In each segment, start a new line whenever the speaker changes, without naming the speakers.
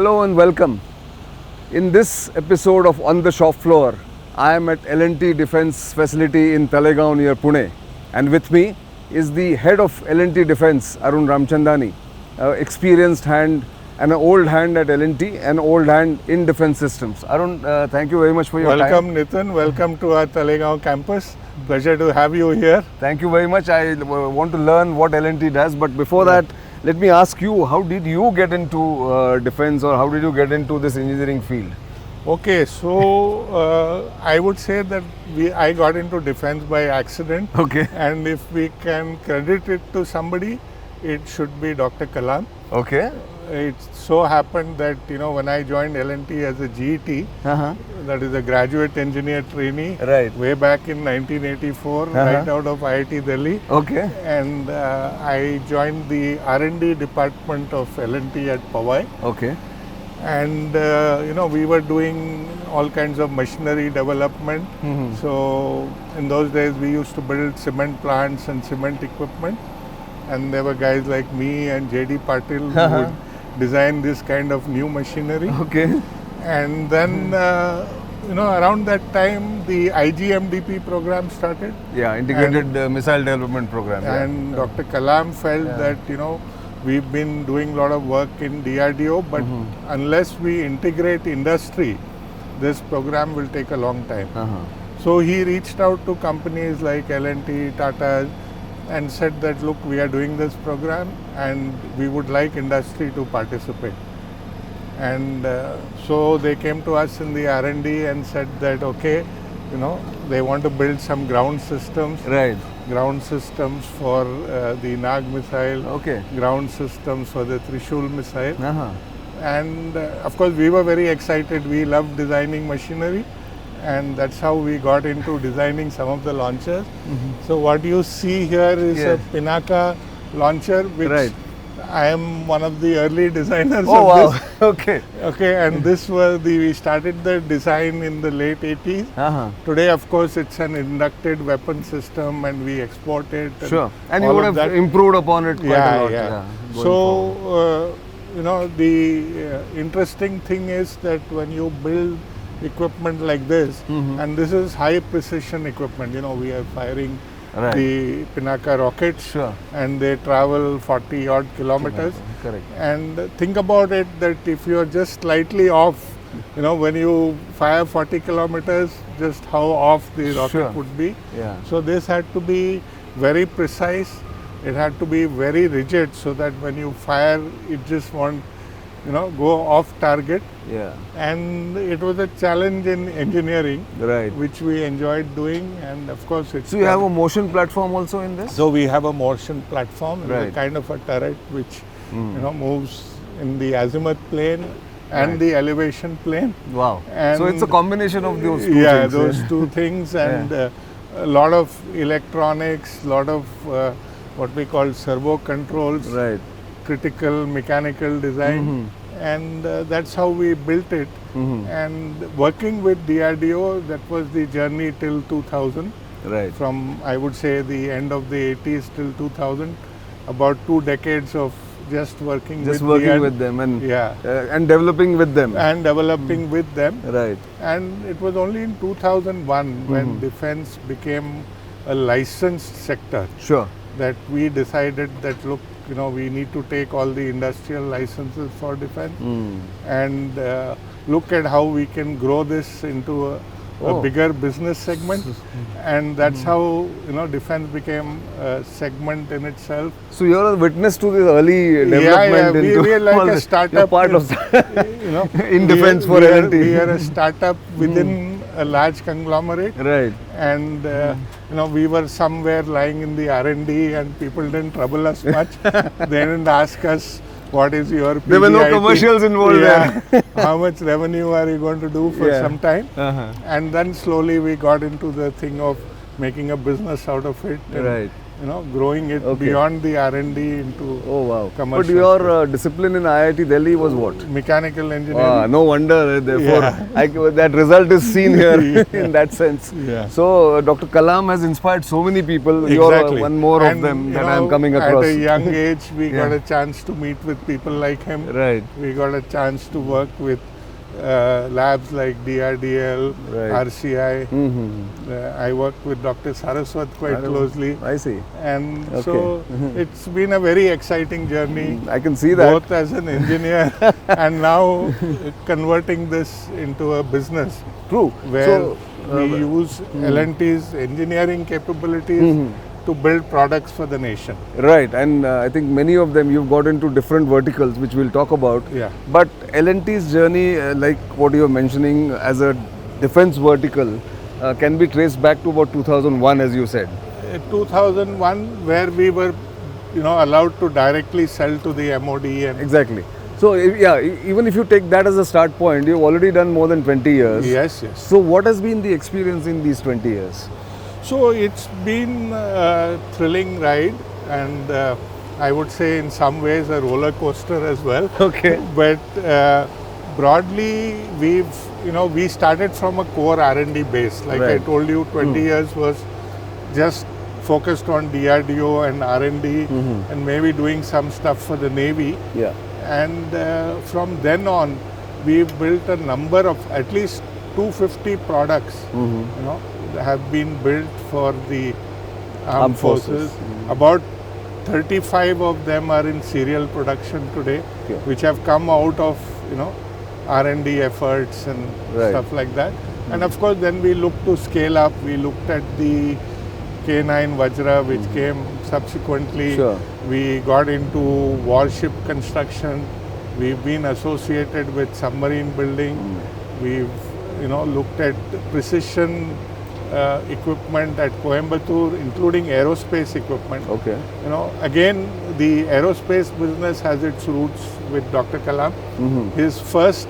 Hello and welcome. In this episode of On the Shop Floor, I am at L&T Defense facility in Talegaon near Pune, and with me is the head of L&T Defense, Arun Ramchandani, experienced hand and an old hand at L&T, an old hand in defense systems. Arun, thank you very much for your
Welcome,
time.
Nitin. Welcome to our Talegaon campus. Pleasure to have you here.
Thank you very much. I want to learn what L&T does, but before that, let me ask you, how did you get into defense, or how did you get into this engineering field?
Okay, so I would say that I got into defense by accident.
Okay.
And if we can credit it to somebody, it should be Dr. Kalam.
Okay.
It so happened that, when I joined L&T as a GET, that is a graduate engineer trainee,
Right.
way back in 1984, right out of IIT Delhi.
Okay.
And I joined the R&D department of L&T at Powai.
Okay.
And we were doing all kinds of machinery development. So in those days we used to build cement plants and cement equipment, and there were guys like me and JD Patil who would design this kind of new machinery.
Okay.
And then around that time the IGMDP program started.
Yeah, Integrated Missile Development Program.
And Dr. Kalam felt that we've been doing a lot of work in DRDO, but unless we integrate industry, this program will take a long time. So he reached out to companies like L&T, Tatas, and said that, look, we are doing this program and we would like industry to participate. And so they came to us in the R&D and said that, okay, they want to build some ground systems.
Right.
Ground systems for the Nag missile,
Okay.
ground systems for the Trishul missile. And of course we were very excited. We loved designing machinery, and that's how we got into designing some of the launchers. So what you see here is a Pinaka launcher, which I am one of the early designers of this.
Okay.
Okay, and this was we started the design in the late 80s. Today, of course, it's an inducted weapon system and we export it.
Sure. And you would have improved upon it quite a lot.
Yeah. So, the interesting thing is that when you build equipment like this, and this is high precision equipment, we are firing the Pinaka rockets, and they travel 40 odd kilometers.
Correct.
And think about it, that if you are just slightly off, when you fire 40 kilometers, just how off the rocket would be. So this had to be very precise. It had to be very rigid, so that when you fire, it just won't go off target. And it was a challenge in engineering, which we enjoyed doing, and of course it's...
So you have a motion platform also in this?
So we have a motion platform, a kind of a turret which moves in the azimuth plane and the elevation plane.
Wow.
And
so it's a combination of those two things.
Yeah, those two things, and a lot of electronics, lot of what we call servo controls. Critical mechanical design, and that's how we built it. And working with DRDO, that was the journey till 2000. From, I would say, the end of the 80s till 2000, about 2 decades of just working with
them and developing with them.
With them. And it was only in 2001 when defense became a licensed sector. That we decided that, look, we need to take all the industrial licenses for defense and look at how we can grow this into a bigger business segment. And that's how, defense became a segment in itself.
So you're a witness to this early development.
We are like a startup.
Part of in defense for L&T.
We are a startup within a large conglomerate. And we were somewhere lying in the R&D, and people didn't trouble us much. They didn't ask us, what is your PGIT?
There were no commercials involved there.
How much revenue are you going to do for some time? And then slowly we got into the thing of making a business out of it. growing it beyond the R&D into
Oh wow!
commercial.
But your discipline in IIT Delhi was what?
Mechanical engineering.
No wonder. Therefore, that result is seen here in that sense.
Yeah.
So, Dr. Kalam has inspired so many people.
Exactly.
You're one more
And,
of them that I'm coming across.
At a young age, we got a chance to meet with people like him.
Right.
We got a chance to work with labs like DRDL, RCI. I worked with Dr. Saraswat quite closely.
I see.
And so it's been a very exciting journey.
I can see that.
Both as an engineer and now converting this into a business.
True.
Where we use L&T's engineering capabilities to build products for the nation.
Right, and I think many of them you've got into different verticals, which we'll talk about.
Yeah.
But L&T's journey, like what you're mentioning as a defense vertical, can be traced back to about 2001, as you said.
2001, where we were, allowed to directly sell to the MOD. And
exactly. So, even if you take that as a start point, you've already done more than 20 years.
Yes.
So, what has been the experience in these 20 years?
So it's been a thrilling ride, and I would say in some ways a roller coaster as well.
Okay.
But broadly, we started from a core R&D base. Like I told you, 20 years was just focused on DRDO and R&D and maybe doing some stuff for the Navy.
Yeah.
And from then on, we've built a number of at least 250 products, have been built for the armed forces. About 35 of them are in serial production today, which have come out of R&D efforts and stuff like that. And of course, then we looked to scale up. We looked at the K9 Vajra, which came subsequently. We got into warship construction. We've been associated with submarine building. We've looked at precision equipment at Coimbatore, including aerospace equipment.
Okay.
Again, the aerospace business has its roots with Dr. Kalam. His first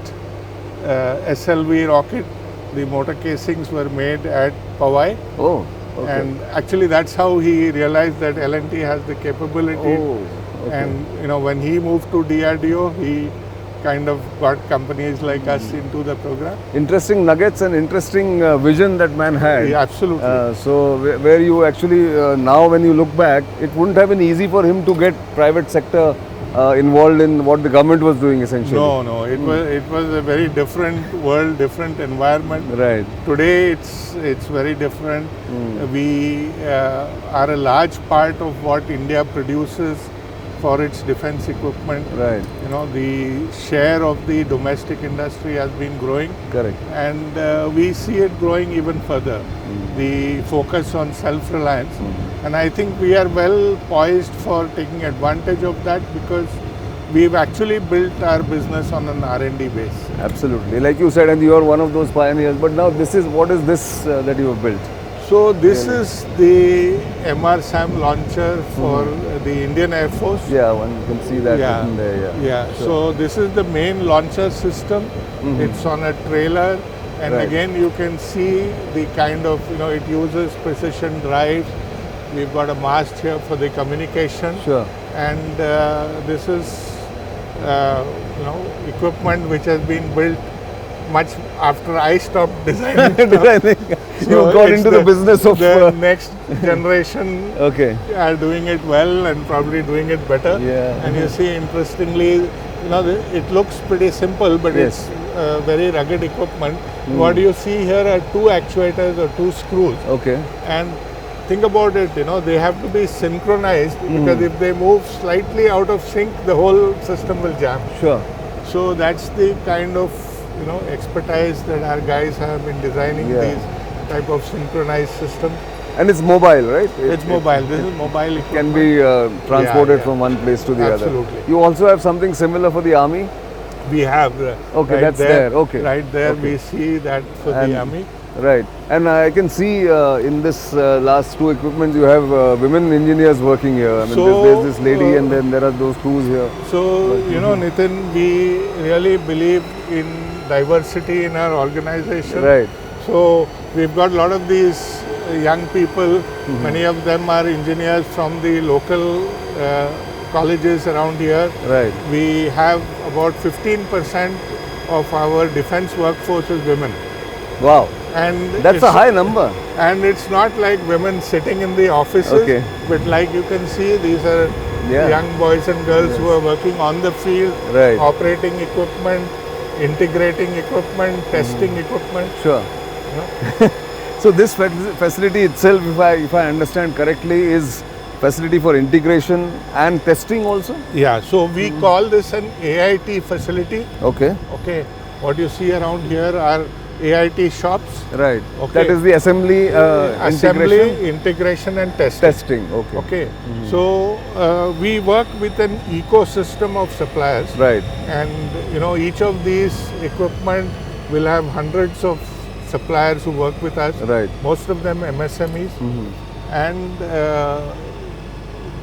SLV rocket, the motor casings were made at Powai.
Oh, okay.
And actually that's how he realized that L&T has the capability.
Oh, okay.
And when he moved to DRDO, he kind of got companies like us into the program.
Interesting nuggets and interesting vision that man had.
Yeah, absolutely.
So where you actually, now when you look back, it wouldn't have been easy for him to get private sector involved in what the government was doing essentially.
No, it was a very different world, different environment.
Right.
Today it's very different. We are a large part of what India produces for its defense equipment.
Right.
The share of the domestic industry has been growing.
Correct.
And we see it growing even further. The focus on self-reliance. And I think we are well poised for taking advantage of that because we've actually built our business on an R&D base.
Absolutely. Like you said, and you are one of those pioneers. But now what is this that you have built?
So this is the MR-SAM launcher for the Indian Air Force.
Yeah, one can see that written there.
Yeah. Sure. So this is the main launcher system. It's on a trailer, and again you can see the kind of it uses precision drive. We've got a mast here for the communication.
Sure.
And this is equipment which has been built much after I stopped designing.
You got into the business of
the next generation.
Okay.
Are doing it well and probably doing it better.
Yeah.
And you see, interestingly, it looks pretty simple, but it's very rugged equipment. What you see here are two actuators or two screws.
Okay.
And think about it, they have to be synchronized because if they move slightly out of sync, the whole system will jam.
Sure.
So that's the kind of expertise that our guys have in designing these type of synchronized systems.
And it's mobile, right?
It's mobile. This is mobile equipment.
Can be transported from one place to the other.
Absolutely.
You also have something similar for the army?
We have.
Okay, that's there. Okay.
Right there, we see that for the army.
Right. And I can see in this last two equipment you have women engineers working here. I mean, there's this lady and then there are those crews here.
So, Nitin, we really believe in diversity in our organization.
Right.
So, we've got a lot of these young people. Many of them are engineers from the local colleges around here.
Right.
We have about 15% of our defense workforce is women.
Wow.
And
That's a high number.
And it's not like women sitting in the offices,
Okay.
but like you can see, these are young boys and girls who are working on the field,
Right.
operating equipment, integrating equipment, testing equipment.
Sure. So this facility itself, if I understand correctly, is facility for integration and testing also?
Yeah, so we call this an AIT facility.
Okay.
Okay, what you see around here are AIT shops.
Right.
Okay.
That is the assembly,
Assembly, integration and testing.
testing. Okay.
Okay, so we work with an ecosystem of suppliers.
Right.
And each of these equipment will have hundreds of suppliers who work with us.
Right.
Most of them MSMEs. And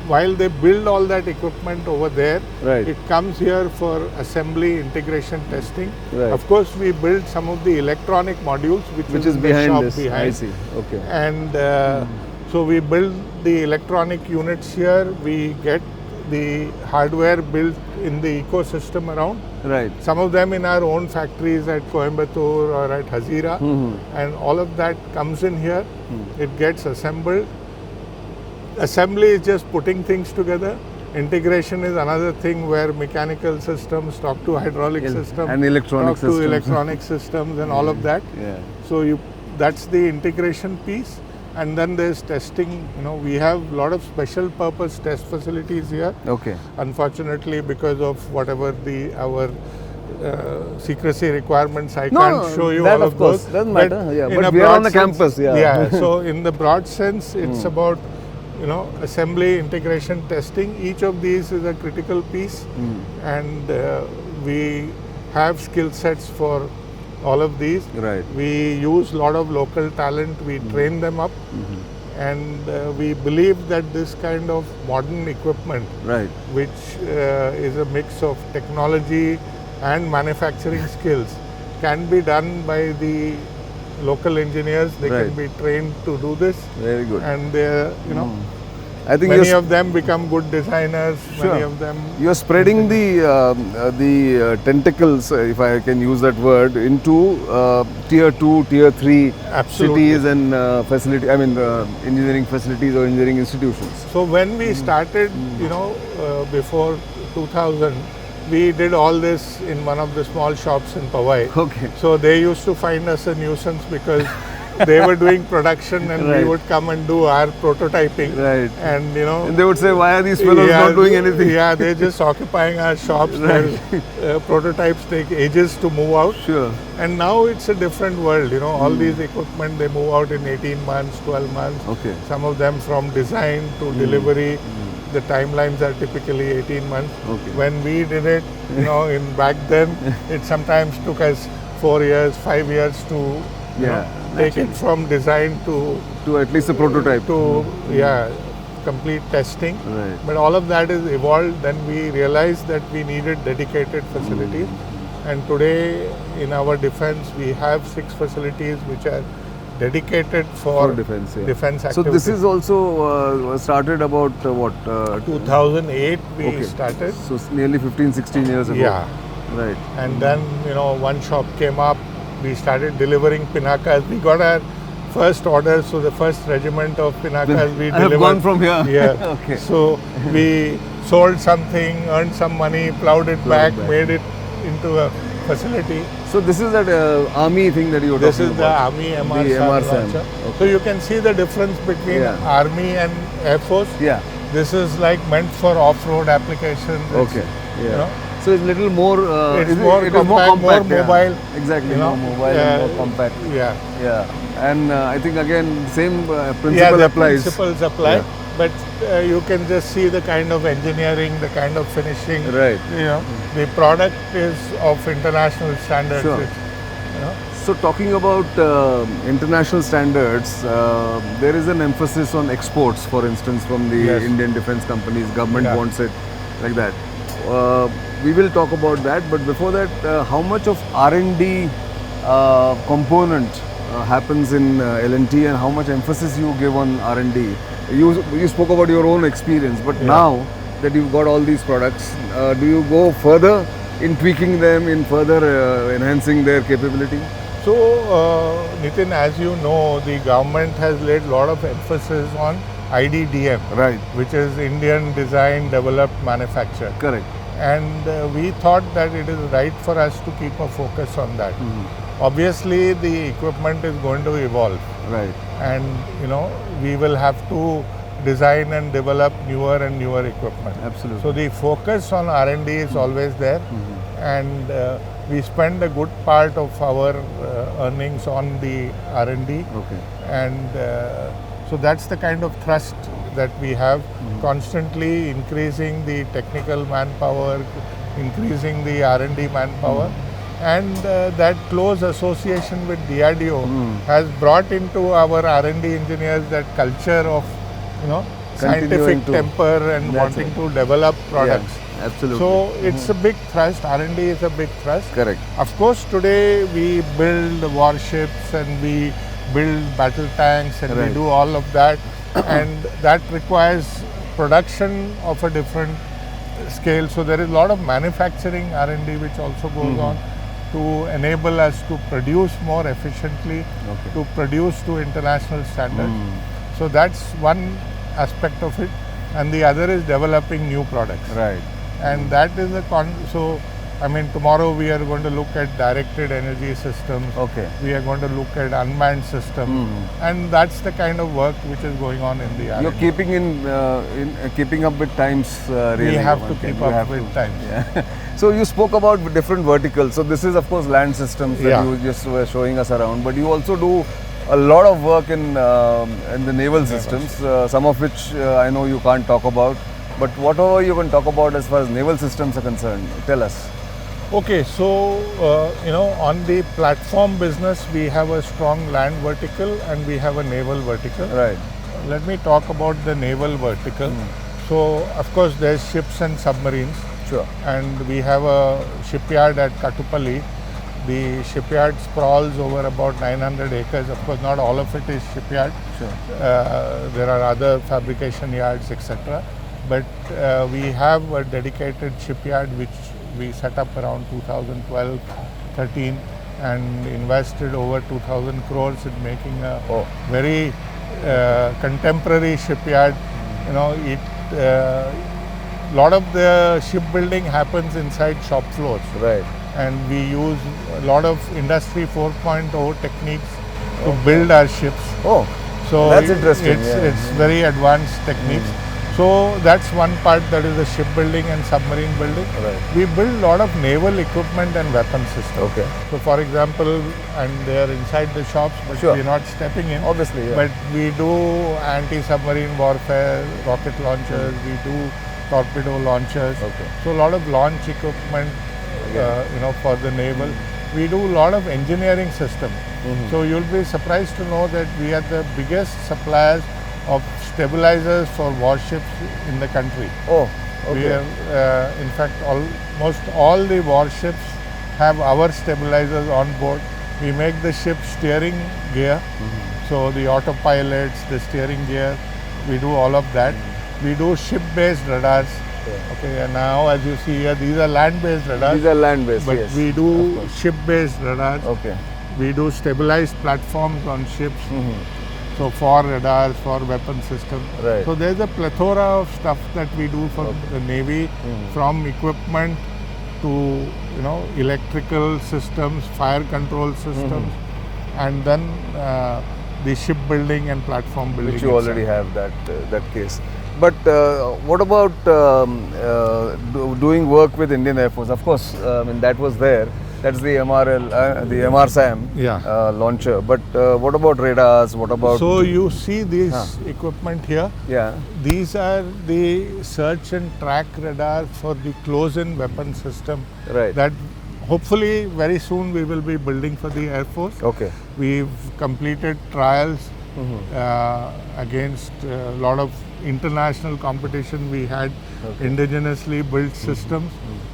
while they build all that equipment over there,
Right.
it comes here for assembly, integration, testing.
Right.
Of course, we build some of the electronic modules, which
is
in
behind
the shop
this.
behind.
I see. Okay.
And so we build the electronic units here. We get the hardware built in the ecosystem around.
Right.
Some of them in our own factories at Coimbatore or at Hazira. And all of that comes in here. It gets assembled. Assembly is just putting things together. Integration is another thing where mechanical systems talk to hydraulic systems
and electronic
talk
systems.
to electronic systems and all of that.
Yeah.
So that's the integration piece. And then there's testing. We have a lot of special purpose test facilities here.
Okay.
Unfortunately, because of whatever our secrecy requirements, I can't show you
that
all of those.
Doesn't matter. Yeah.
in
But
a
we are
broad
on the
sense-
campus. Yeah.
Yeah. So in the broad sense, it's about assembly, integration, testing. Each of these is a critical piece, and we have skill sets for all of these.
Right.
We use a lot of local talent. We train them up, and we believe that this kind of modern equipment,
Right.
which is a mix of technology and manufacturing skills, can be done by the local engineers. They
Right.
can be trained to do this,
Very good.
and they,
I think
many of them become good designers.
Sure.
Many of them.
you're spreading the tentacles, if I can use that word, into tier 2, tier 3
Absolutely.
cities and engineering facilities or engineering institutions.
So when we started, before 2000, we did all this in one of the small shops in Powai.
Okay.
So they used to find us a nuisance because they were doing production and
Right.
we would come and do our prototyping.
Right.
And
And they would say, why are these fellows not doing anything?
Yeah, they're just occupying our shops.
Right.
Their prototypes take ages to move out.
Sure.
And now it's a different world. All these equipment, they move out in 18 months, 12 months.
Okay.
Some of them from design to delivery. The timelines are typically 18 months.
Okay.
When we did it, in back then, it sometimes took us 4 years, 5 years to take it from design
To at least a prototype.
to complete testing.
Right.
But all of that is evolved. Then we realized that we needed dedicated facilities. And today in our defense, we have 6 facilities which are dedicated for
defense. Yeah.
defense
So
activities.
this is also started about
2008 we
Okay.
started.
So nearly 15, 16 years ago.
Yeah.
Right.
And then, one shop came up. We started delivering pinakas. We got our first order. So the first regiment of pinakas we
I have
delivered.
gone from here.
Yeah.
Okay.
So we sold something, earned some money, plowed it back, made it into a facility.
So this is that army thing that you were
This
talking
is the
about.
Army
The
MR
MR-SAM.
launcher.
Okay.
So you can see the difference between
Yeah.
Army and Air Force.
Yeah.
This is like meant for off-road applications. It's,
Okay. Yeah.
You know,
So it's little more.
it's
it
more
is
compact, more
yeah.
mobile.
Exactly.
you know,
More mobile and more compact.
Yeah.
Yeah. And I think again same principle
Yeah, the
applies.
principles apply.
Yeah.
But you can just see the kind of engineering, the kind of finishing.
Right.
The product is of international standards.
Sure.
It's,
So talking about international standards, there is an emphasis on exports, for instance, from the
Yes.
Indian defense companies. Government
Yeah.
wants it like that. We will talk about that, but before that, how much of R&D component happens in L&T and how much emphasis you give on R&D. You spoke about your own experience, but now that you've got all these products, do you go further in tweaking them, in further enhancing their capability?
So, Nitin, as you know, the government has laid a lot of emphasis on IDDM,
Right.
which is Indian Design Developed Manufacture.
Correct.
And we thought that it is right for us to keep a focus on that. Obviously, the equipment is going to evolve,
Right.
and we will have to design and develop newer and newer equipment.
Absolutely.
So the focus on R&D is always there, and we spend a good part of our earnings on the R&D,
Okay.
and so that's the kind of thrust that we have, constantly increasing the technical manpower, increasing the R&D manpower, and that close association with DRDO has brought into our R&D engineers that culture of scientific temper and wanting to develop products.
Yeah, absolutely.
So it's a big thrust. R&D is a big thrust.
Correct.
Of course, today we build warships and we build battle tanks and we do all of that, and that requires production of a different scale. So there is a lot of manufacturing R&D which also goes on to enable us to produce more efficiently, to produce to international standards. So that's one aspect of it, and the other is developing new products.
Right.
And that is so I mean, tomorrow we are going to look at directed energy systems.
Okay.
We are going to look at unmanned systems, and that's the kind of work which is going on in the R&D.
You're keeping keeping up with times. Really,
we have to keep up with times.
Yeah. So you spoke about different verticals. So this is of course land systems that you just were showing us around, but you also do a lot of work in the naval systems, some of which I know you can't talk about. But whatever you can talk about as far as naval systems are concerned, tell us.
Okay, so on the platform business, we have a strong land vertical and we have a naval vertical.
Right.
Let me talk about the naval vertical. So, of course, there's ships and submarines.
Sure.
And we have a shipyard at Kattupalli. The shipyard sprawls over about 900 acres. Of course, not all of it is shipyard.
Sure. There
are other fabrication yards, etc. But we have a dedicated shipyard which we set up around 2012-13 and invested over 2,000 crores in making a very contemporary shipyard. Lot of the shipbuilding happens inside shop floors.
Right.
And we use a lot of Industry 4.0 techniques to build our ships.
Oh,
so
that's interesting.
It's very advanced techniques. So that's one part, that is the shipbuilding and submarine building.
Right.
We build a lot of naval equipment and weapon systems.
Okay.
So for example, and they are inside the shops, but we're not stepping in.
Obviously, yeah.
But we do anti-submarine warfare, rocket launchers, we do torpedo launchers.
Okay.
So a lot of launch equipment, for the naval. We do a lot of engineering systems. So you'll be surprised to know that we are the biggest suppliers of stabilizers for warships in the country.
Oh, okay.
We are, in fact, almost all the warships have our stabilizers on board. We make the ship steering gear, so the autopilots, the steering gear, we do all of that. We do ship-based radars. Okay, and now as you see here, these are land-based radars.
These are land-based,
but
yes.
we do ship-based radars.
Okay.
We do stabilized platforms on ships. So for radars, for weapon systems.
Right.
So there's a plethora of stuff that we do for the Navy, from equipment to electrical systems, fire control systems, and then the shipbuilding and platform building.
Which you already have that case. But what about doing work with Indian Air Force? Of course, I mean that was there. That's the MRL, the MRSAM launcher. But what about radars? What about?
So you see this equipment here.
Yeah.
These are the search and track radar for the close-in weapon system.
Right.
That hopefully very soon we will be building for the Air Force.
Okay.
We've completed trials against a lot of international competition. We had indigenously built systems.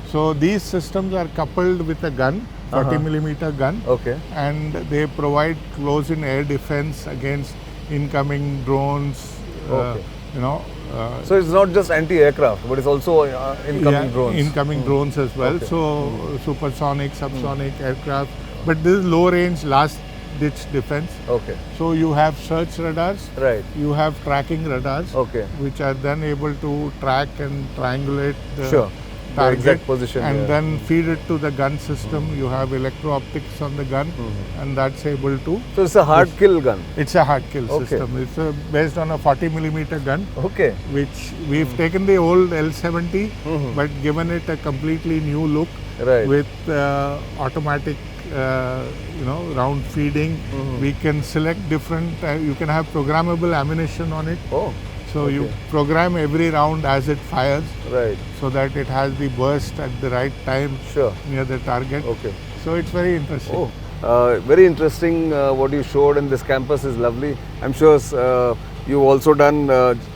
So these systems are coupled with a gun 40 millimeter gun,
Okay.
and they provide close-in air defense against incoming drones.
Okay.
You know.
So it's not just anti-aircraft, but it's also incoming drones.
Incoming drones as well.
Okay.
So supersonic, subsonic aircraft. But this is low range, last ditch defense.
Okay.
So you have search radars.
Right.
You have tracking radars.
Okay.
Which are then able to track and triangulate the
Sure. The
target
exact position.
and
yeah.
then feed it to the gun system. You have electro-optics on the gun, and that's able to.
So it's a hard kill gun.
It's a hard kill
Okay.
system. It's based on a 40 millimeter gun,
Okay.
which we've taken the old L70, but given it a completely new look
Right.
with automatic, round feeding. We can select different. You can have programmable ammunition on it.
Oh.
So you
Okay.
program every round as it fires,
Right.
so that it has the burst at the right time
Sure.
near the target.
Okay.
So it's very interesting.
Oh, very interesting. What you showed in this campus is lovely. I'm sure you've also done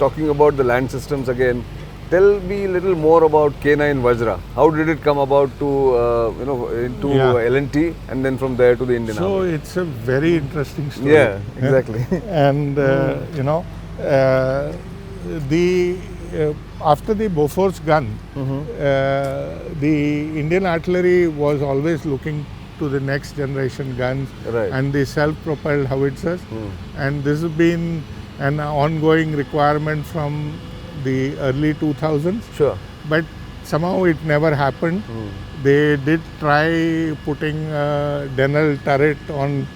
talking about the land systems again. Tell me a little more about K9 Vajra. How did it come about to into
Yeah.
L&T and then from there to the Indian
So
Army?
it's a very interesting story.
Yeah, exactly.
And after the Bofors gun, the Indian artillery was always looking to the next generation guns
Right.
and the self-propelled howitzers, and this has been an ongoing requirement from the early 2000s,
Sure.
but somehow it never happened. They did try putting a Denel turret on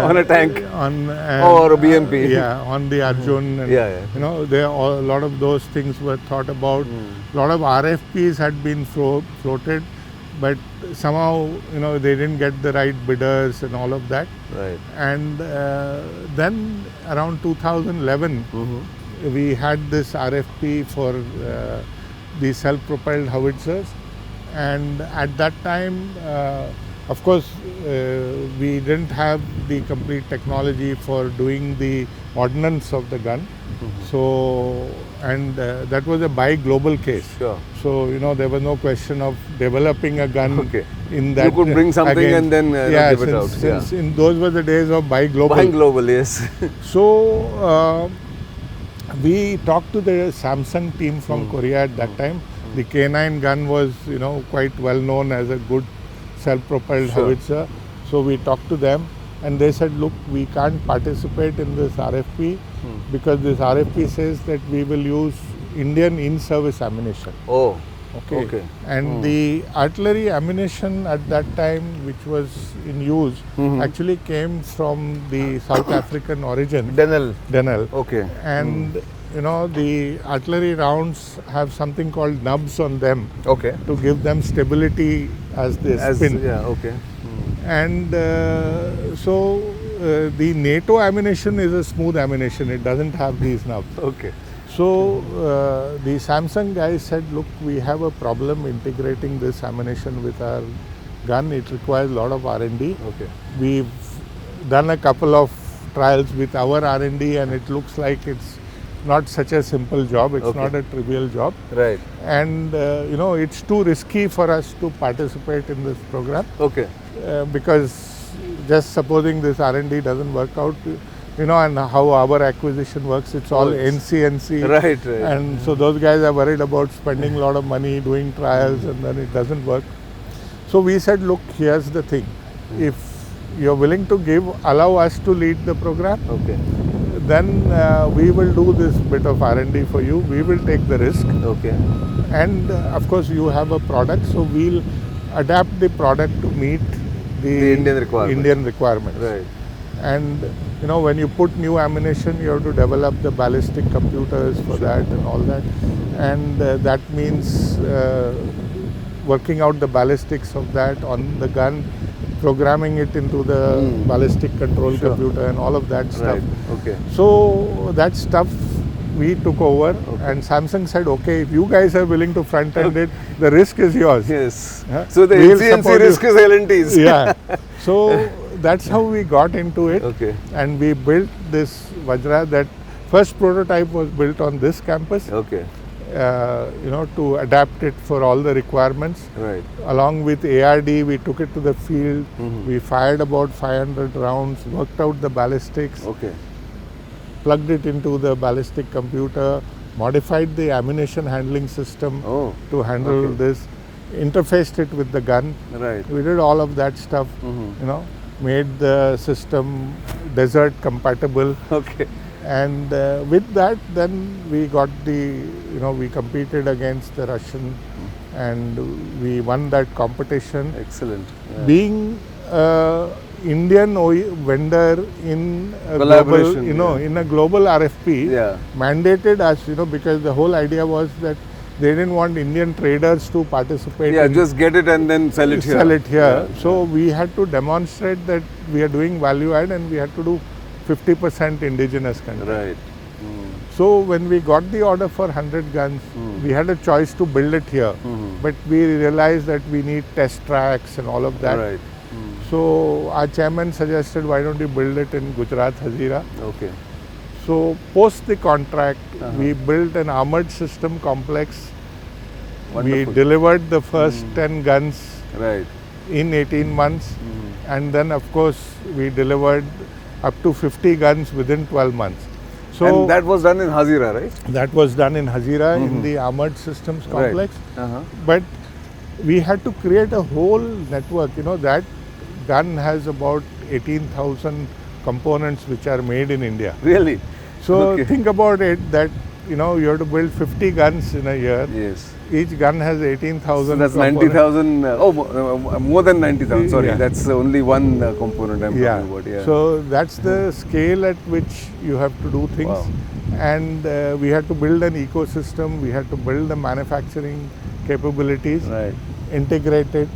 On a tank.
on
Or a BMP.
on the Arjun. And,
Yeah, yeah.
You know, a lot of those things were thought about. A lot of RFPs had been floated, but somehow they didn't get the right bidders and all of that.
Right.
And then around 2011, we had this RFP for the self-propelled howitzers, and at that time, of course, we didn't have the complete technology for doing the ordnance of the gun. So, and that was a buy global case.
Sure.
So, there was no question of developing a gun
Okay.
in that.
You could bring something
again.
and then give it out.
Since those were the days of buy global.
Buying global, yes.
So, we talked to the Samsung team from Korea at that time. The K9 gun was, quite well known as a good self-propelled howitzer. So we talked to them, and they said, look, we can't participate in this RFP because this RFP says that we will use Indian in-service ammunition.
Oh.
Okay. And the artillery ammunition at that time, which was in use, actually came from the South African origin. Denel.
Okay.
And the artillery rounds have something called nubs on them.
Okay.
To give them stability as they spin.
Yeah. Okay.
And so the NATO ammunition is a smooth ammunition. It doesn't have these nubs.
Okay.
So the Samsung guys said, look, we have a problem integrating this ammunition with our gun. It requires a lot of R&D.
Okay.
We've done a couple of trials with our R&D, and it looks like it's not such a simple job. It's not a trivial job.
Right.
And it's too risky for us to participate in this program.
Okay.
Because just supposing this R&D doesn't work out, and how our acquisition works, it's all NCNC.
Right.
And so those guys are worried about spending a lot of money doing trials, and then it doesn't work. So we said, look, here's the thing. If you're willing to allow us to lead the program,
Okay.
then we will do this bit of R&D for you. We will take the risk.
Okay.
And of course, you have a product, so we'll adapt the product to meet the
Indian
requirements.
Right.
And when you put new ammunition, you have to develop the ballistic computers for that and all that. And that means working out the ballistics of that on the gun, programming it into the ballistic control computer and all of that stuff.
Right. Okay.
So that stuff we took over, and Samsung said, okay, if you guys are willing to front end it, the risk is yours.
Yes.
Huh?
So the
We'll
NCNC
support
risk
you.
is L&T's.
Yeah. So that's how we got into it.
Okay.
And we built this Vajra. That first prototype was built on this campus.
Okay.
to adapt it for all the requirements.
Right.
Along with ARD, we took it to the field. We fired about 500 rounds, worked out the ballistics,
Okay.
plugged it into the ballistic computer, modified the ammunition handling system
Oh.
to handle
Okay.
this, interfaced it with the gun.
Right.
We did all of that stuff, made the system desert compatible.
Okay.
And with that, then we got we competed against the Russian and we won that competition.
Excellent. Yeah.
Being Indian vendor in a global,
Collaboration,
in a global RFP,
Yeah.
mandated us, because the whole idea was that they didn't want Indian traders to participate.
Yeah,
in
just get it and then sell it here.
Sell it here.
Yeah.
So we had to demonstrate that we are doing value add and we had to do 50% indigenous content.
Right.
So when we got the order for 100 guns, we had a choice to build it here. But we realized that we need test tracks and all of that.
Right.
So our chairman suggested, why don't you build it in Gujarat, Hazira?
Okay.
So post the contract, we built an armored system complex.
Wonderful.
We delivered the first 10 guns
Right.
in 18 months. And then of course we delivered up to 50 guns within 12 months. So
And that was done in Hazira, right?
that was done in Hazira in the armored systems complex.
Uh-huh.
But we had to create a whole network. That gun has about 18,000 components which are made in India.
Really?
So
Okay.
think about it that you have to build 50 guns in a year.
Yes.
Each gun has 18,000.
So that's
components.
90,000. More than 90,000. Sorry,
Yeah.
that's only one component I'm talking about. Yeah.
So that's the scale at which you have to do things.
Wow.
And we had to build an ecosystem. We had to build the manufacturing capabilities,
Right.
integrate it,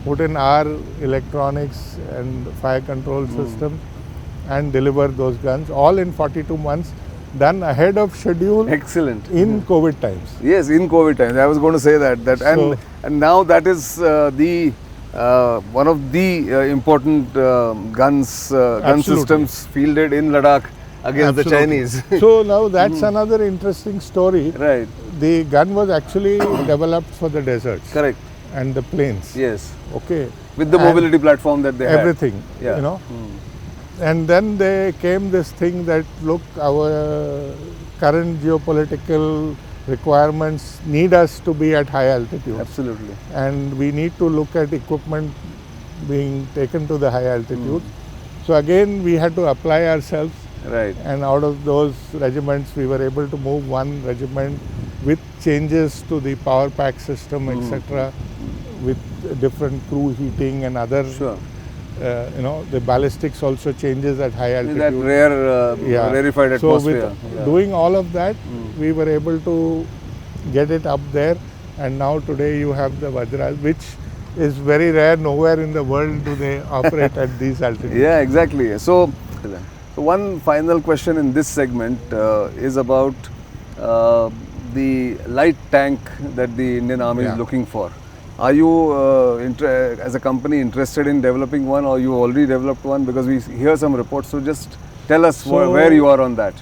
put in our electronics and fire control system, and deliver those guns all in 42 months, done ahead of schedule
Excellent.
in COVID times.
Yes, in COVID times. I was going to say that.
So-
And now that is the one of the important gun
Absolutely.
systems fielded in Ladakh against the
Absolutely.
Chinese.
So now that's another interesting story.
Right.
The gun was actually developed for the deserts
Correct.
and the plains.
Yes.
Okay.
With the
And
mobility platform that they had.
everything,
Yeah.
And then they came this thing that, look, our current geopolitical requirements need us to be at high altitude.
Absolutely.
And we need to look at equipment being taken to the high altitude. So again, we had to apply ourselves,
Right.
and out of those regiments, we were able to move one regiment with changes to the power pack system, etc., with different crew heating and other.
Sure.
The ballistics also changes at high altitude.
That rare, rarefied atmosphere.
So with doing all of that, we were able to get it up there, and now today you have the Vajra, which is very rare. Nowhere in the world do they operate at these altitudes.
Yeah, exactly. So one final question in this segment is about the light tank that the Indian Army is looking for. Are you, as a company, interested in developing one, or you already developed one? Because we hear some reports. So just tell us where you are on that.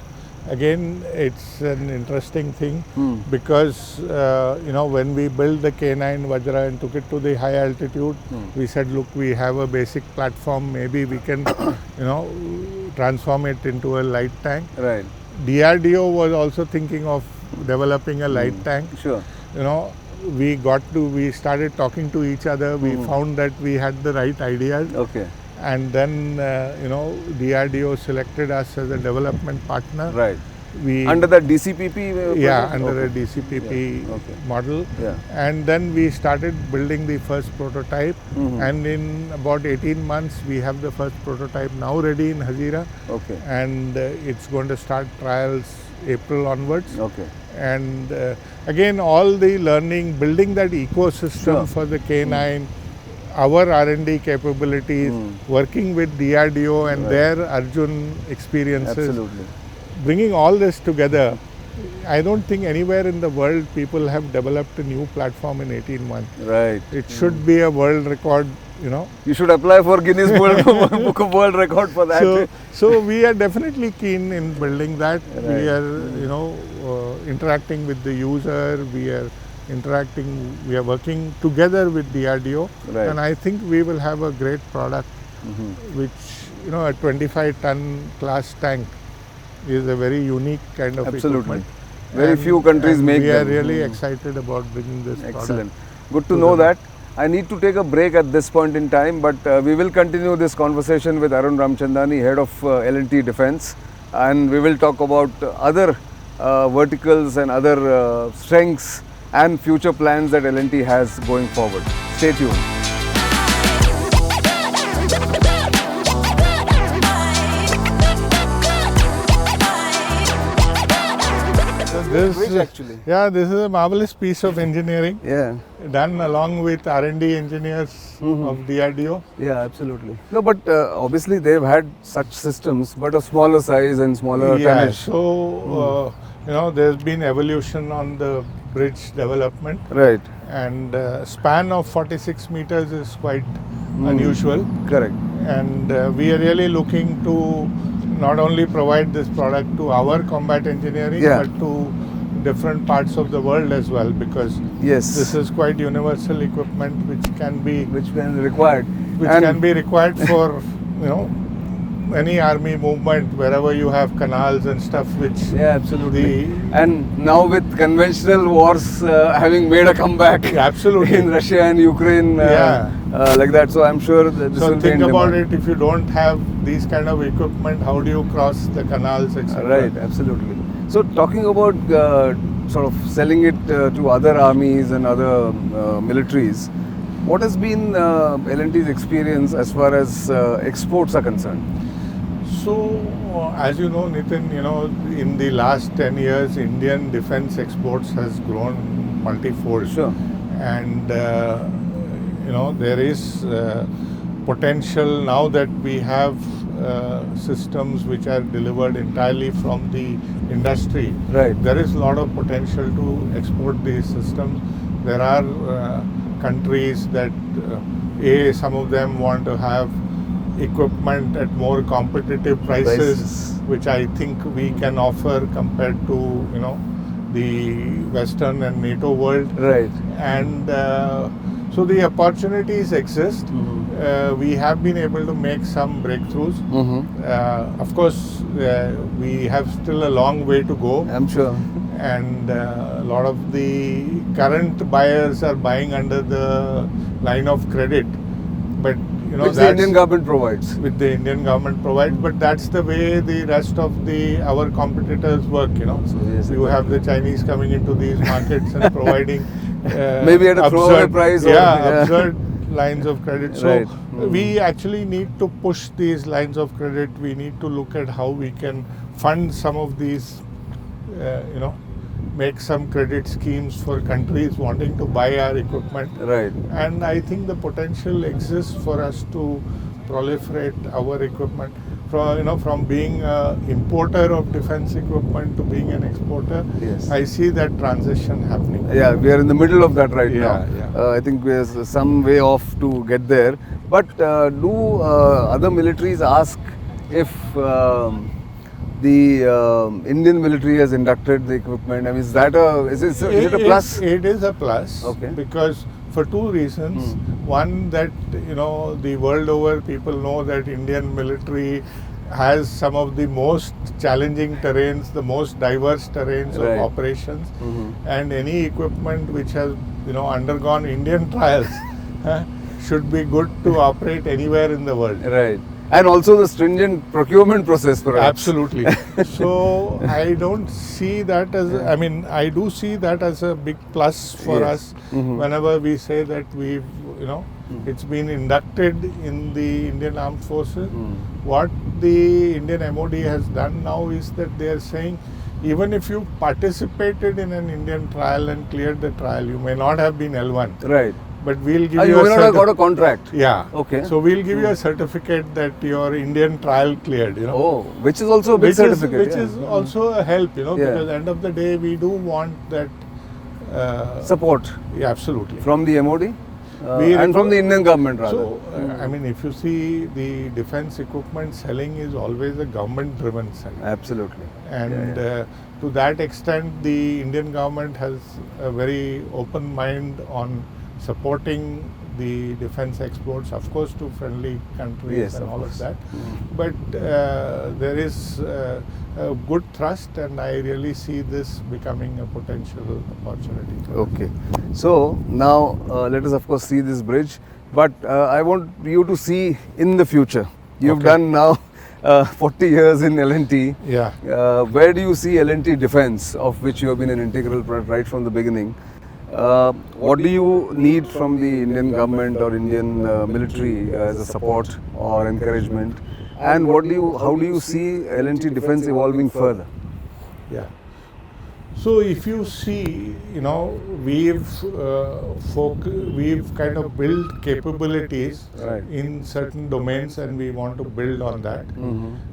Again, it's an interesting thing because when we built the K9 Vajra and took it to the high altitude, we said, look, we have a basic platform. Maybe we can, transform it into a light tank.
Right.
DRDO was also thinking of developing a light tank.
Sure.
We started talking to each other. We found that we had the right ideas.
Okay.
And then, DRDO selected us as a development partner.
Right.
We
Under that DCPP?
under a DCPP model.
Yeah.
And then we started building the first prototype. And in about 18 months, we have the first prototype now ready in Hazira.
Okay.
And it's going to start trials April onwards.
Okay.
And again, all the learning, building that ecosystem for the K9, our R&D capabilities, working with DRDO and their Arjun experiences,
Absolutely.
bringing all this together. I don't think anywhere in the world people have developed a new platform in 18 months.
Right.
It should be a world record you know.
You should apply for Guinness Book of World Record for that.
So we are definitely keen in building that.
Right.
We are, interacting with the user. We are working together with DRDO,
Right.
and I think we will have a great product, which, a 25-ton class tank is a very unique kind of
Absolutely.
equipment.
Very few countries make
we are
them.
really excited about bringing this
Excellent.
product.
Good to know that. I need to take a break at this point in time, but we will continue this conversation with Arun Ramchandani, head of L&T Defense, and we will talk about other verticals and other strengths and future plans that L&T has going forward. Stay tuned.
This is a marvelous piece of engineering.
Yeah.
Done along with R&D engineers of DRDO.
Yeah, absolutely. No, but obviously they've had such systems, but of smaller size and smaller tonnage.
So there's been evolution on the bridge development.
Right.
And span of 46 meters is quite unusual.
Correct.
And we are really looking to not only provide this product to our combat engineering, but to different parts of the world as well, because this is quite universal equipment which can be
required
for any army movement wherever you have canals and stuff, which
absolutely. And now with conventional wars having made a comeback in Russia and Ukraine, like that, so I'm sure that this will be in
think about
demand.
it, if you don't have these kind of equipment, how do you cross the canals, etc.?
Right, absolutely. So talking about sort of selling it to other armies and other militaries, what has been L&T's experience as far as exports are concerned?
So, as you know, Nitin, in the last 10 years, Indian defense exports has grown multifold.
Sure.
And, there is potential now that we have systems which are delivered entirely from the industry.
Right.
There is a lot of potential to export these systems. There are countries that, some of them want to have equipment at more competitive prices, which I think we can offer compared to the Western and NATO world.
Right.
And so the opportunities exist. We have been able to make some breakthroughs. Of course, we have still a long way to go.
I'm sure.
And a lot of the current buyers are buying under the line of credit, but
which the Indian government provides.
But that's the way the rest of our competitors work. So
you
have the Chinese coming into these markets and providing
maybe at a throwaway price.
Absurd lines of credit. So
Right.
We actually need to push these lines of credit. We need to look at how we can fund some of these, make some credit schemes for countries wanting to buy our equipment.
Right.
And I think the potential exists for us to proliferate our equipment from being an importer of defense equipment to being an exporter.
Yes.
I see that transition happening.
Yeah, we are in the middle of that right now.
Yeah.
I think there's some way off to get there. But do other militaries ask if the Indian military has inducted the equipment? I mean, is it a plus?
It is a plus.
Okay.
Because for two reasons. One, that the world over people know that Indian military has some of the most challenging terrains, the most diverse terrains of operations, and any equipment which has undergone Indian trials should be good to operate anywhere in the world.
Right. And also the stringent procurement process, perhaps.
Absolutely. So I don't see that as, I do see that as a big plus for us whenever we say that we've, it's been inducted in the Indian Armed Forces. What the Indian MOD has done now is that they are saying, even if you participated in an Indian trial and cleared the trial, you may not have been L1.
Right.
But we'll give
you may not have got a contract.
Yeah.
Okay.
So we'll give you a certificate that your Indian trial cleared.
Oh, which is also a big certificate.
Which is also a help, because at the end of the day we do want that
support.
Yeah, absolutely.
From the MOD. And from the Indian government rather.
So, I mean, if you see the defense equipment selling is always a government driven selling.
Absolutely.
And to that extent, the Indian government has a very open mind on supporting the defense exports, of course, to friendly countries
Yes,
and
of
all
course.
of that. But there is a good thrust, and I really see this becoming a potential opportunity.
Okay. So now let us of course see this bridge, but I want you to see in the future. You've
Okay.
done now 40 years in L&T.
Yeah.
Where do you see L&T Defense, of which you have been an integral part right from the beginning? What do you need from the Indian government or Indian military as a support or encouragement? And how do you see L&T Defense evolving further?
Yeah. So if you see, you know, we've kind of built capabilities
Right.
in certain domains, and we want to build on that.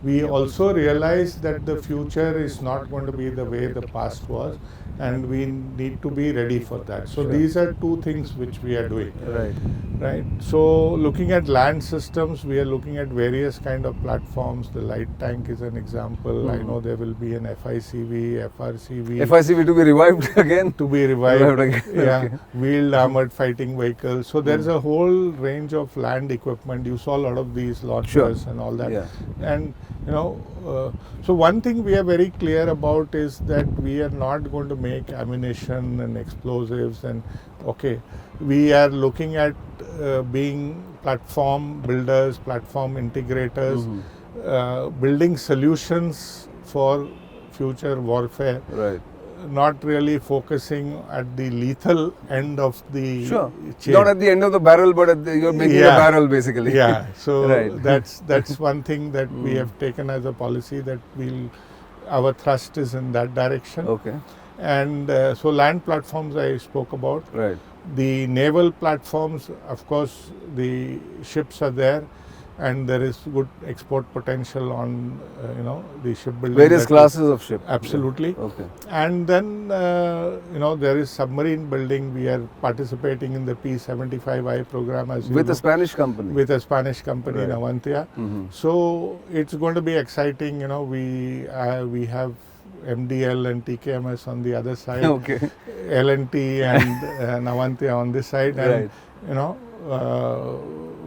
We also realize that the future is not going to be the way the past was, and we need to be ready for that. So these are two things which we are doing.
Right.
Right. So looking at land systems, we are looking at various kind of platforms. The light tank is an example. I know there will be an FICV, FRCV.
FICV to be revived again?
To be revived.
Again.
Yeah.
Okay.
Wheeled armored fighting vehicles. So there's a whole range of land equipment. You saw a lot of these launchers and all that.
Yeah.
And you know, so one thing we are very clear about is that we are not going to make ammunition and explosives, and okay, we are looking at being platform builders, platform integrators, building solutions for future warfare.
Right.
Not really focusing at the lethal end of the chain.
Not at the end of the barrel, but you're making a barrel basically.
Yeah. So
Right.
that's one thing that we have taken as a policy, that our thrust is in that direction.
Okay.
And so land platforms I spoke about.
Right.
The naval platforms, of course, the ships are there, and there is good export potential on you know, the shipbuilding.
Various classes of ship.
Absolutely.
Yeah. Okay.
And then you know, there is submarine building. We are participating in the P75I program, as you
With
know,
a Spanish company.
with a Spanish company,
Right.
Navantia. So it's going to be exciting. You know, we have MDL and TKMS on the other side.
Okay.
L&T and Navantia on this side, and
Right.
you know,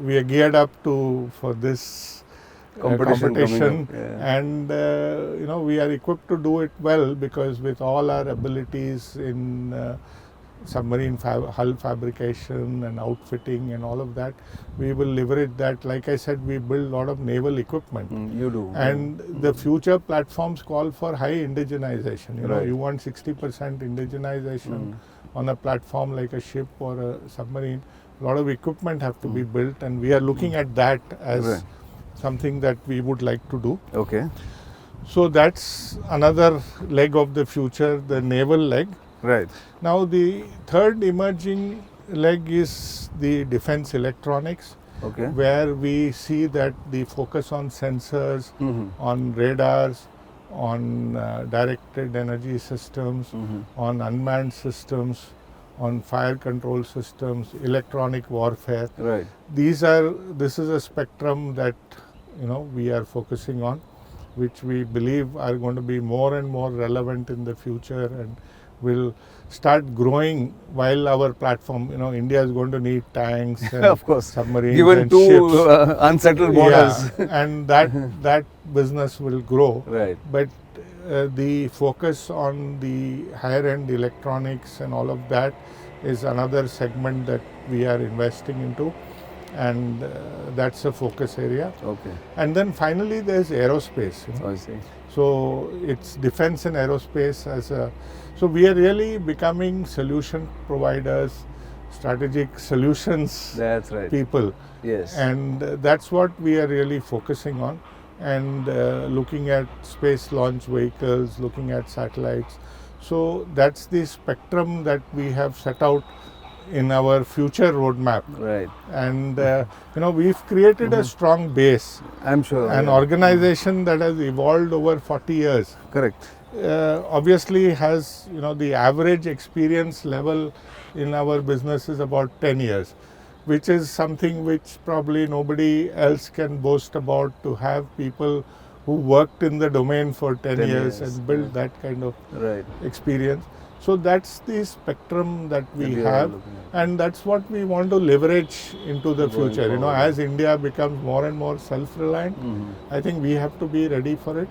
we are geared up for this
Competition coming
competition,
up, yeah.
and you know, we are equipped to do it well, because with all our abilities in submarine hull fabrication and outfitting and all of that, we will leverage that. Like I said, we build a lot of naval equipment.
You do.
And the future platforms call for high indigenization. You know,
Right.
you want 60% indigenization on a platform like a ship or a submarine. A lot of equipment have to be built, and we are looking at that as
Right.
something that we would like to do.
Okay.
So that's another leg of the future, the naval leg.
Right.
Now the third emerging leg is the defense electronics,
Okay.
where we see that the focus on sensors, on radars, on directed energy systems, on unmanned systems, on fire control systems, electronic warfare.
Right.
This is a spectrum that, you know, we are focusing on, which we believe are going to be more and more relevant in the future, and will start growing while our platform, you know, India is going to need tanks and
Of course.
submarines
Given
and
two
ships.
unsettled borders.
Yeah, and that business will grow.
Right.
But the focus on the higher end electronics and all of that is another segment that we are investing into, and that's a focus area.
Okay.
And then finally there's aerospace. You know?
I see.
So it's defense and aerospace so we are really becoming solution providers, strategic solutions
That's right.
people.
Yes.
And that's what we are really focusing on, and looking at space launch vehicles, looking at satellites. So that's the spectrum that we have set out in our future roadmap.
Right.
And you know, we've created a strong base,
I'm sure.
an organization that has evolved over 40 years.
Correct.
Obviously has, you know, the average experience level in our business is about 10 years. which is something which probably nobody else can boast about, to have people who worked in the domain for 10 years and built that kind of experience. So that's the spectrum that we have, and that's what we want to leverage into the future. You know, as India becomes more and more self-reliant, I think we have to be ready for it.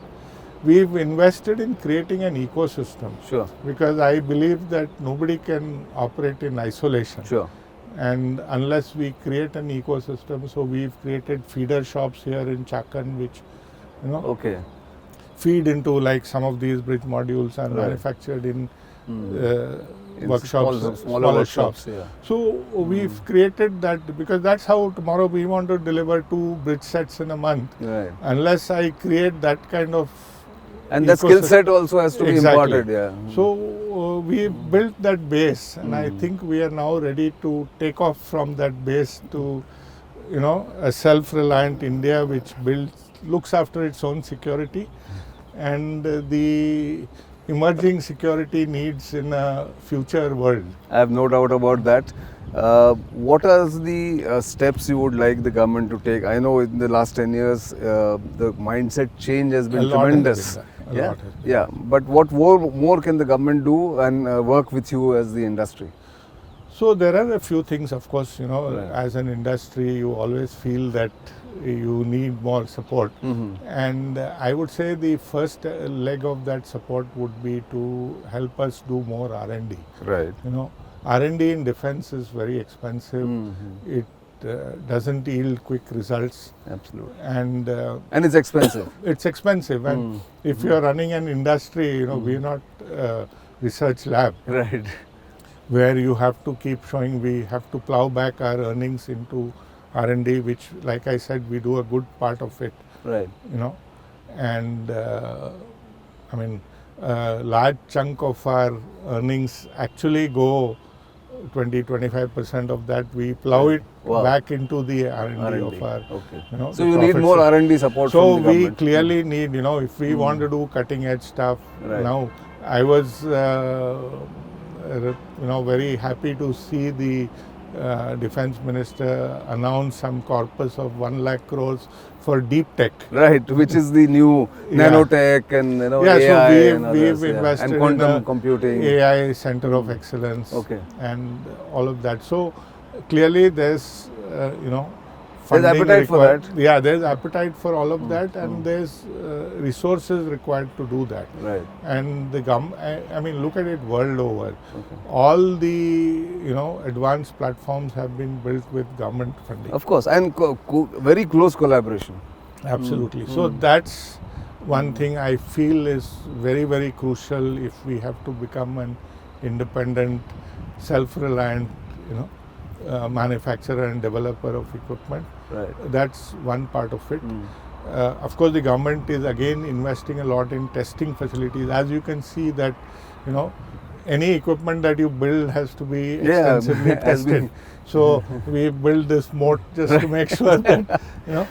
We've invested in creating an ecosystem.
Sure.
Because I believe that nobody can operate in isolation.
Sure.
And unless we create an ecosystem, so we've created feeder shops here in Chakan, which, you know, feed into, like, some of these bridge modules are manufactured in workshops, smaller shops. So we've created that, because that's how tomorrow we want to deliver 2 bridge sets in a month. Unless I create that kind of
that skill set also has to be imparted.
So we built that base, and I think we are now ready to take off from that base to, you know, a self-reliant India which looks after its own security and the emerging security needs in a future world.
I have no doubt about that. What are the steps you would like the government to take? I know in the last 10 years, the mindset change has been tremendous. But what more can the government do and work with you as the industry?
So there are a few things, of course, you know, as an industry, you always feel that you need more support. And I would say the first leg of that support would be to help us do more R&D. You know, R&D in defense is very expensive. It doesn't yield quick results. And
it's expensive.
It's expensive. And if you're running an industry, you know, we're not a research lab. Where you have to keep showing, we have to plow back our earnings into R&D, which, like I said, we do a good part of it. You know, and I mean, a large chunk of our earnings actually go 20-25% of that we plow it back into the R&D of our. You know,
so you need more R&D support.
So
from the government.
We clearly need, you know, if we want to do cutting edge stuff. Now, I was you know, very happy to see the Defense Minister announce some corpus of 1 lakh crores for deep tech.
Which is the new nanotech and, you know, AI
so we've invested
and quantum
in
computing.
AI Center of Excellence and all of that. So clearly there's, you know,
there's appetite for that.
Yeah, there's appetite for all of that, and there's resources required to do that. And the I mean, look at it world over. All the, you know, advanced platforms have been built with government funding.
Of course, and very close collaboration.
Absolutely. So that's one thing I feel is very, very crucial if we have to become an independent, self-reliant, you know, manufacturer and developer of equipment. That's one part of it. Of course, the government is again investing a lot in testing facilities. As you can see that, you know, any equipment that you build has to be extensively tested. So we build this moat just to make sure that, you know.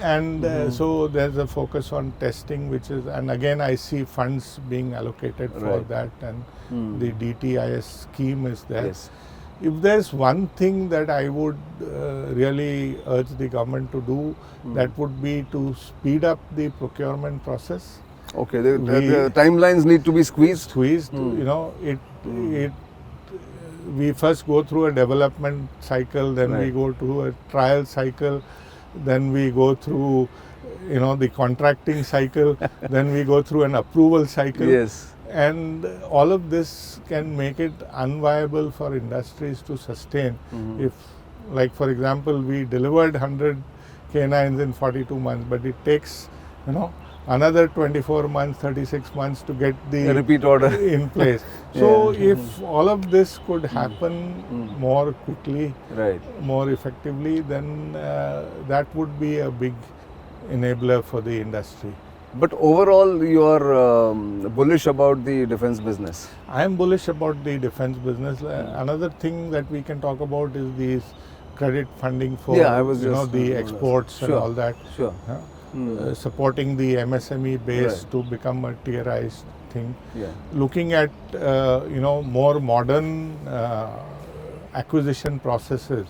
And so there's a focus on testing, which is, and again I see funds being allocated for that, and the DTIS scheme is there. If there's one thing that I would really urge the government to do, that would be to speed up the procurement process.
The timelines need to be squeezed.
You know, we first go through a development cycle, then we go through a trial cycle, then we go through, you know, the contracting cycle, then we go through an approval cycle. And all of this can make it unviable for industries to sustain. If, like, for example, we delivered 100 K9s in 42 months, but it takes, you know, another 24 months, 36 months to get the
repeat order
in place. So if all of this could happen more quickly, more effectively, then that would be a big enabler for the industry.
But overall, you are bullish about the defense business.
I am bullish about the defense business. Another thing that we can talk about is these credit funding for the exports and all that. Supporting the MSME base to become a tierized thing. Looking at more modern acquisition processes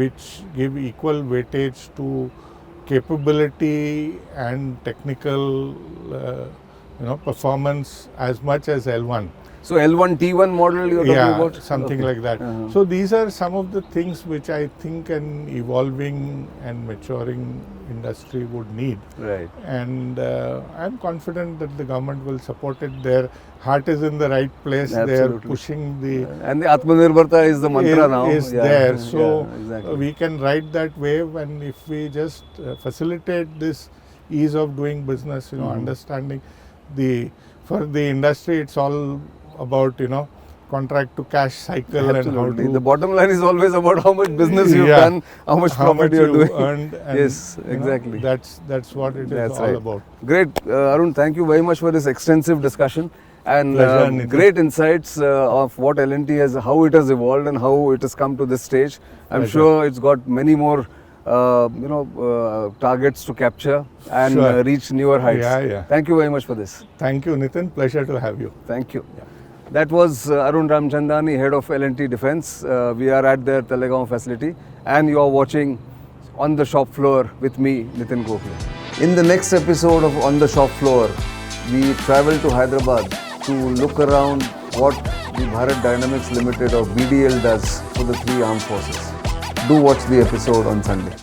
which give equal weightage to capability and technical performance as much as L1.
So L1 T1 model you're talking about?
Something
Okay.
like that. So these are some of the things which I think an evolving and maturing industry would need.
Right.
And I'm confident that the government will support it. Their heart is in the right place. They are
Absolutely.
pushing the
And the Atmanirbharta is the mantra now.
is there. So
exactly.
we can ride that wave, and if we just facilitate this ease of doing business, understanding for the industry, it's all about contract to cash cycle.
Absolutely.
And how to
The bottom line is always about how much business you've done, how much profit you're doing.
earned, and,
Yes, exactly.
That's what it is
That's
all
right.
about.
Great. Arun, thank you very much for this extensive discussion and
Pleasure, Nitin.
great insights of what L&T has, how it has evolved and how it has come to this stage. I'm
Pleasure.
sure it's got many more targets to capture and
Sure.
reach newer heights.
Yeah.
Thank you very much for this.
Thank you, Nitin. Pleasure to have you.
Thank you. That was Arun Ramchandani, head of L&T Defense. We are at their Talegaon facility and you are watching On the Shop Floor with me, Nitin Gokhale. In the next episode of On the Shop Floor, we travel to Hyderabad to look around what the Bharat Dynamics Limited or BDL does for the 3 armed forces. Do watch the episode on Sunday.